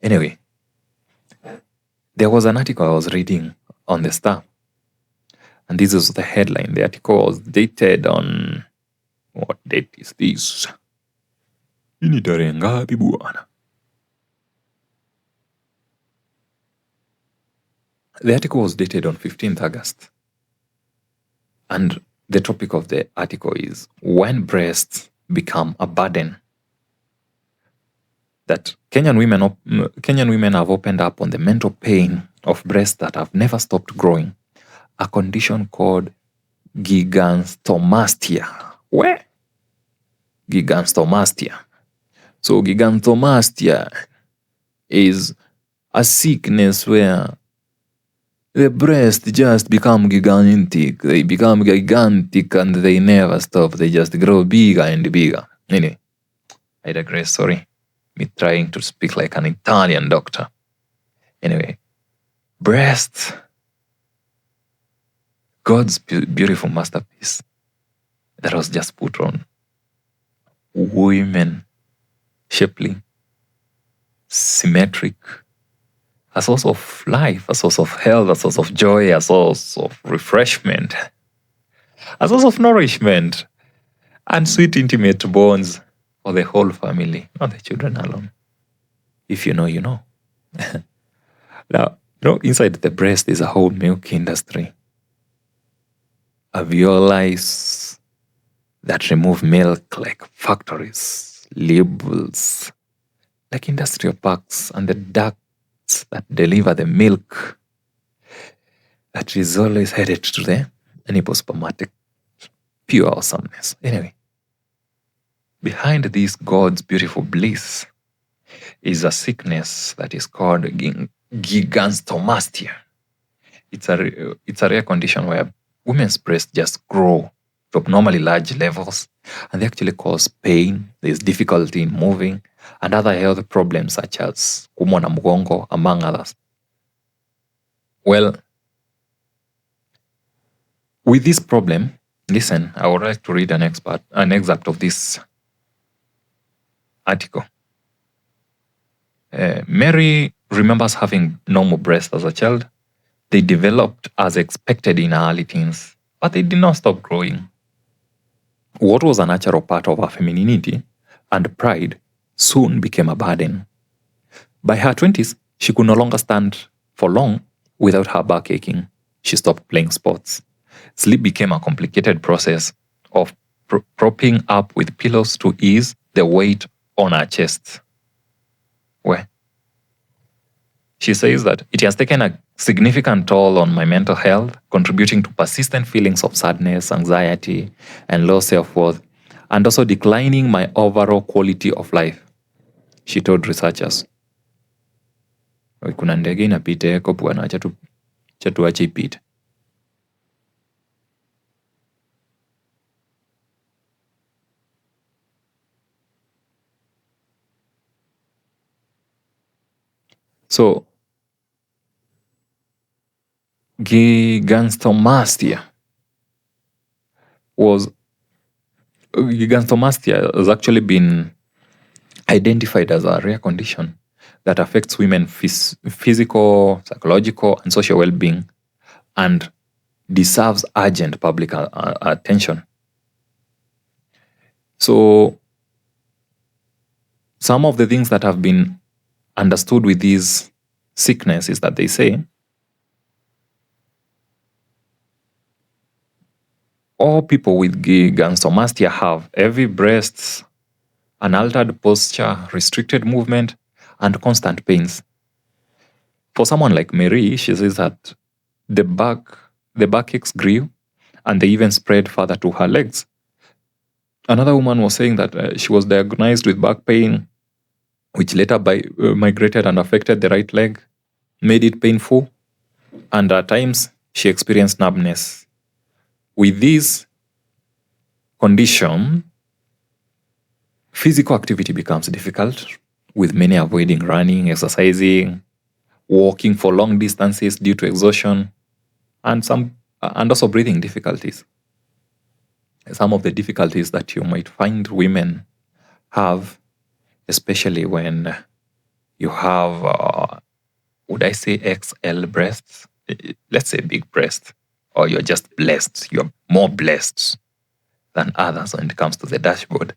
Anyway, there was an article I was reading on the Star, and this is the headline. The article was dated on, what date is this? Ini tarehe ngapi bwana? The article was dated on 15th August. And the topic of the article is when breasts become a burden. That Kenyan women have opened up on the mental pain of breasts that have never stopped growing. A condition called Gigantomastia. Where? Gigantomastia. So Gigantomastia is a sickness where the breasts just become gigantic. They become gigantic and they never stop. They just grow bigger and bigger. Anyway, I digress, sorry. Me trying to speak like an Italian doctor. Anyway, breasts, God's beautiful masterpiece that was just put on women, shapely, symmetric, a source of life, a source of health, a source of joy, a source of refreshment, a source of nourishment, and sweet intimate bonds for the whole family, not the children alone. If you know, you know. Now, inside the breast is a whole milk industry. Alveoli that remove milk like factories, labels, like industrial parks, and the ducts that deliver the milk that is always headed to the nipple supermarket. Pure awesomeness. Anyway, behind this God's beautiful bliss is a sickness that is called Gigantomastia. It's a rare condition where women's breasts just grow to abnormally large levels, and they actually cause pain. There's difficulty in moving, and other health problems such as kuumwa na mgongo, among others. Well, with this problem, listen, I would like to read an excerpt of this article. Mary remembers having normal breasts as a child. They developed as expected in her early teens, but they did not stop growing. What was a natural part of her femininity and pride soon became a burden. By her 20s, she could no longer stand for long without her back aching. She stopped playing sports. Sleep became a complicated process of propping up with pillows to ease the weight on her chest. Where? She says that it has taken a significant toll on my mental health, contributing to persistent feelings of sadness, anxiety, and low self-worth, and also declining my overall quality of life, she told researchers. Kuna ndege inapita eko bwana, acha tuache ipite. So, Gigantomastia has actually been identified as a rare condition that affects women's physical, psychological, and social well-being, and deserves urgent public attention. So, some of the things that have been understood with this sickness is that they say all people with Gigantomastia have heavy breasts, an altered posture, restricted movement, and constant pains. For someone like Mary, she says that the backaches grew, and they even spread further to her legs. Another woman was saying that she was diagnosed with back pain, which later migrated and affected the right leg, made it painful, and at times she experienced numbness. With this condition, physical activity becomes difficult, with many avoiding running, exercising, walking for long distances due to exhaustion, and also breathing difficulties. Some of the difficulties that you might find women have, especially when you have, would I say XL breasts? Let's say big breasts, or you're just blessed. You're more blessed than others when it comes to the dashboard.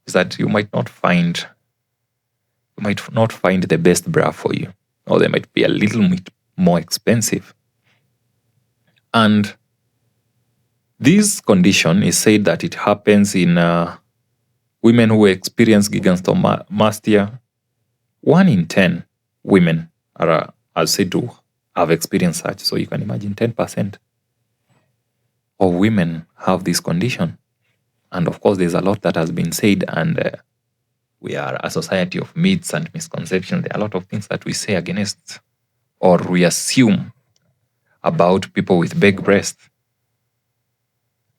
Is that you might not find the best bra for you, or they might be a little bit more expensive. And this condition is said that it happens in women who experience gigantomastia. 1 in 10 women are said to have experienced such. So you can imagine 10% of women have this condition. And of course, there's a lot that has been said, and we are a society of myths and misconceptions. There are a lot of things that we say against or we assume about people with big breasts.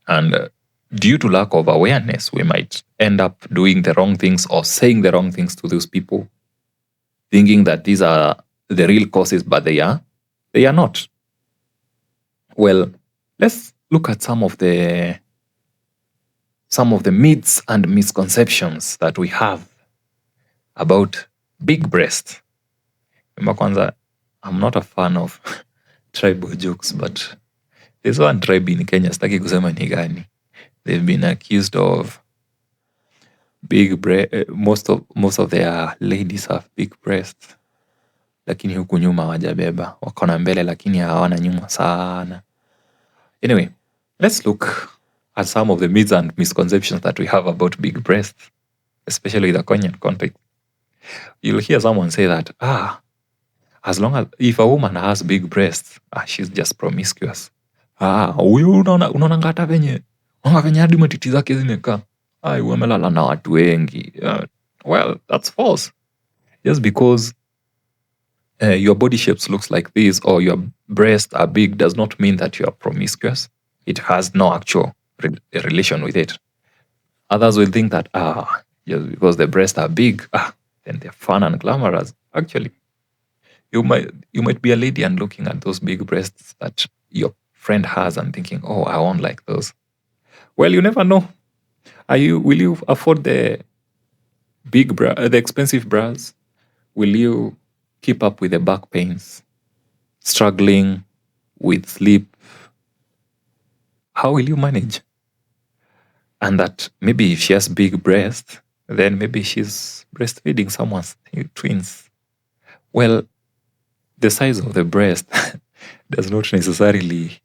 And due to lack of awareness, we might end up doing the wrong things or saying the wrong things to those people, thinking that these are the real causes, but they are not. Well, let's look at some of the myths and misconceptions that we have about big breasts. Remember, kwanza, I'm not a fan of tribal jokes, but there's one tribe in Kenya, sitaki kusema ni gani. They've been accused of big breast. Most of their ladies have big breasts, lakini huku nyuma hawajabeba. Wako na mbele lakini hawana nyuma sana. Anyway, let's look at some of the myths and misconceptions that we have about big breasts, especially the Kenyan context. You'll hear someone say that, as long as if a woman has big breasts, she's just promiscuous. Huyu unaona ngata venye hadi matiti zake zimekaa. Umelala na watu wengi. Well, that's false. Just because your body shapes looks like this or your breasts are big does not mean that you are promiscuous. It has no actual relation with it. Others will think that just because the breasts are big, then they're fun and glamorous. Actually, you might be a lady and looking at those big breasts that your friend has and thinking, I won't like those. Well, you never know. Will you afford the big the expensive bras? Will you keep up with the back pains, struggling with sleep? How will you manage? And that maybe if she has big breasts, then maybe she's breastfeeding someone's twins. Well, the size of the breast does not necessarily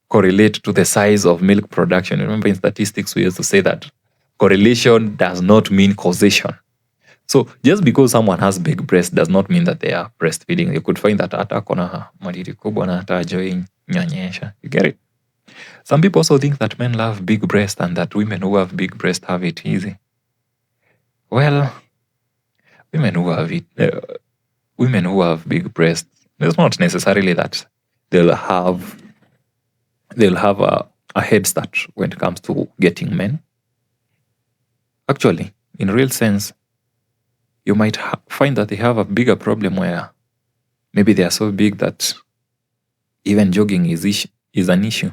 correlate to the size of milk production. Remember, in statistics, we used to say that correlation does not mean causation. So just because someone has big breasts does not mean that they are breastfeeding. You could find that hata kona matiti kubwa na hata hajui nyonyesha. You get it? Some people also think that men love big breasts and that women who have big breasts have it easy. Well, women who have big breasts, it's not necessarily that they'll have a head start when it comes to getting men. Actually, in real sense, you might find that they have a bigger problem where maybe they are so big that even jogging is an issue.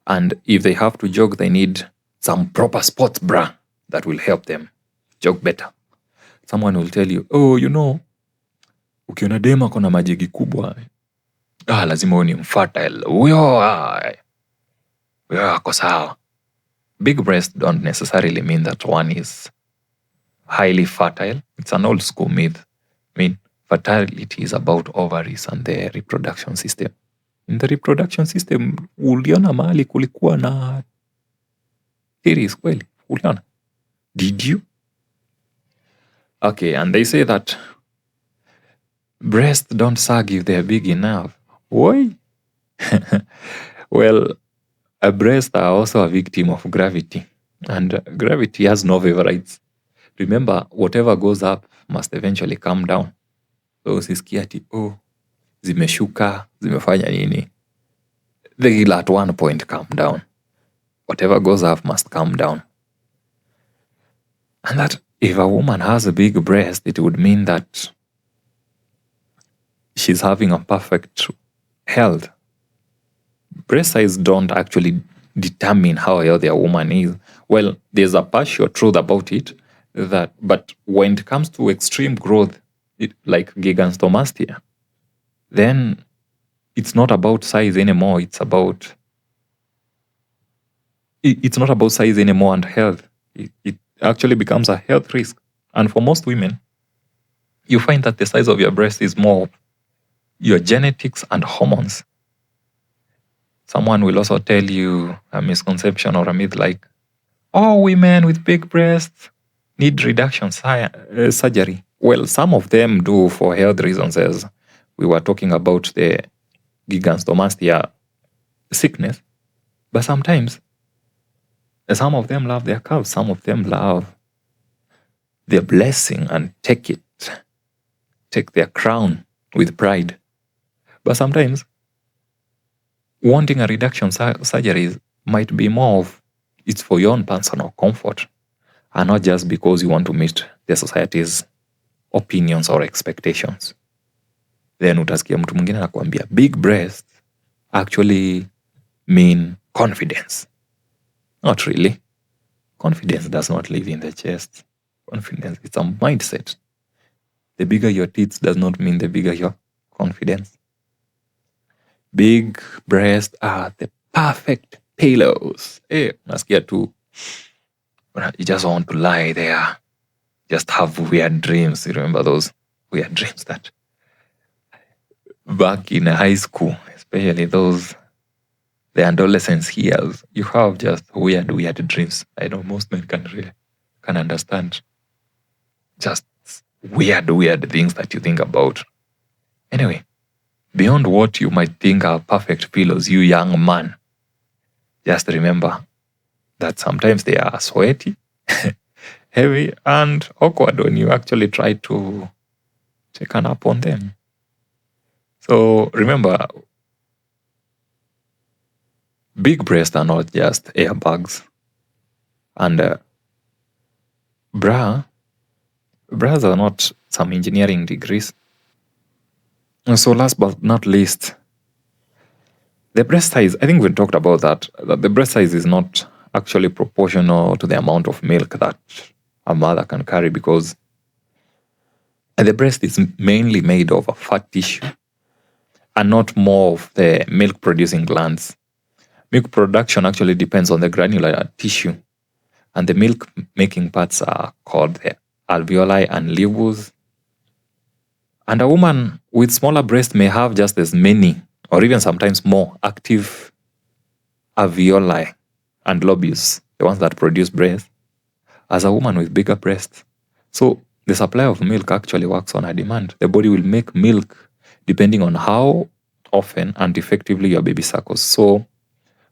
And if they have to jog, they need some proper sports bra that will help them jog better. Someone will tell you, ukiona dema kona majigi kubwa, lazima uwe ni mfertile. Huyo ako sawa. Big breasts don't necessarily mean that one is highly fertile. It's an old school myth. Fertility is about ovaries and the reproduction system. In the reproduction system, uliona mahali kulikuwa na theories kweli? Uliona? Did you? Okay, and they say that breasts don't sag if they're big enough. Why? Well, breasts are also a victim of gravity. And gravity has no favorites. Remember, whatever goes up must eventually come down. So usisikia ati, zimeshuka, zimefanya nini. They will at one point come down. Whatever goes up must come down. And that if a woman has a big breast, it would mean that she's having a perfect health. Breast size don't actually determine how healthy a woman is. Well, there's a partial truth about it. that. But when it comes to extreme growth, like Gigantomastia, then it's not about size anymore. It's not about size anymore and health. It actually becomes a health risk. And for most women, you find that the size of your breast is more your genetics and hormones. Someone will also tell you a misconception or a myth like, all women with big breasts need reduction surgery. Well, some of them do for health reasons, as we were talking about the gigantomastia sickness. But sometimes, some of them love their curves, some of them love their blessing and take their crown with pride. But sometimes, wanting a reduction surgery might be more of it's for your own personal comfort and not just because you want to meet the society's opinions or expectations. Then utasikia mtu mwingine anakuambia big breasts actually mean confidence. Not really. Confidence does not live in the chest. Confidence, it's a mindset. The bigger your tits does not mean the bigger your confidence. Big breasts are the perfect pillows. Nasikia tu, you just want to lie there, just have weird dreams. You remember those weird dreams that back in high school, especially the adolescence years, you have just weird dreams. I know most men can understand. Just weird things that you think about. Anyway, beyond what you might think are perfect pillows, you young man, just remember that sometimes they are sweaty, heavy, and awkward when you actually try to take a nap on them. So remember, big breasts are not just airbags. And bras are not some engineering degrees. So last but not least, the breast size, I think we talked about that the breast size is not actually proportional to the amount of milk that a mother can carry, because the breast is mainly made of a fat tissue and not more of the milk-producing glands. Milk production actually depends on the granular tissue, and the milk-making parts are called the alveoli and levus. And a woman with smaller breasts may have just as many, or even sometimes more, active alveoli and lobules, the ones that produce breast, as a woman with bigger breasts. So the supply of milk actually works on a demand. The body will make milk depending on how often and effectively your baby suckles. So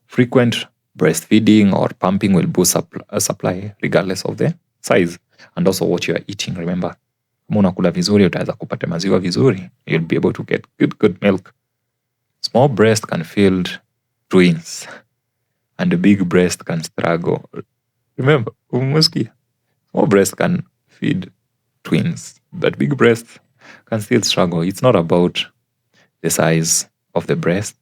frequent breastfeeding or pumping will boost supply regardless of the size and also what you are eating. Remember, kama unakula vizuri utaweza kupata maziwa vizuri, you'll be able to get good milk. Small breast can feed twins and a big breast can struggle. Remember, small breast can feed twins, but big breast can still struggle. It's not about the size of the breast.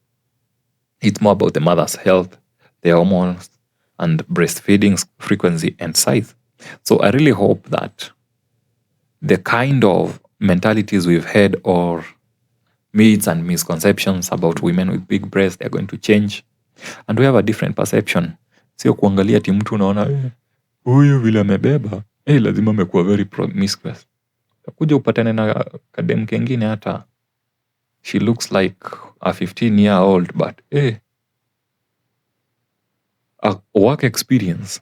It's more about the mother's health, the hormones, and breastfeeding frequency and size. So I really hope that the kind of mentalities we've had or myths and misconceptions about women with big breasts, they're going to change. And we have a different perception. Sio kuangalia ti mtu unaona huyu vile amebeba, lazima amekuwa very promiscuous. Kuja upatane na kadem kengine hata she looks like a 15-year-old, but a work experience,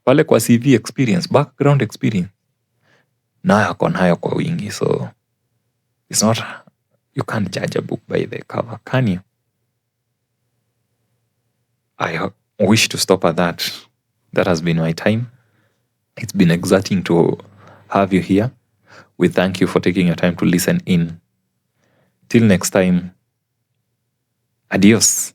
pale kwa CV experience, background experience, nayo ako nayo kwa wingi. So it's not, you can't judge a book by the cover, can you? I wish to stop at that. That has been my time. It's been exciting to have you here. We thank you for taking your time to listen in. Till next time, adios.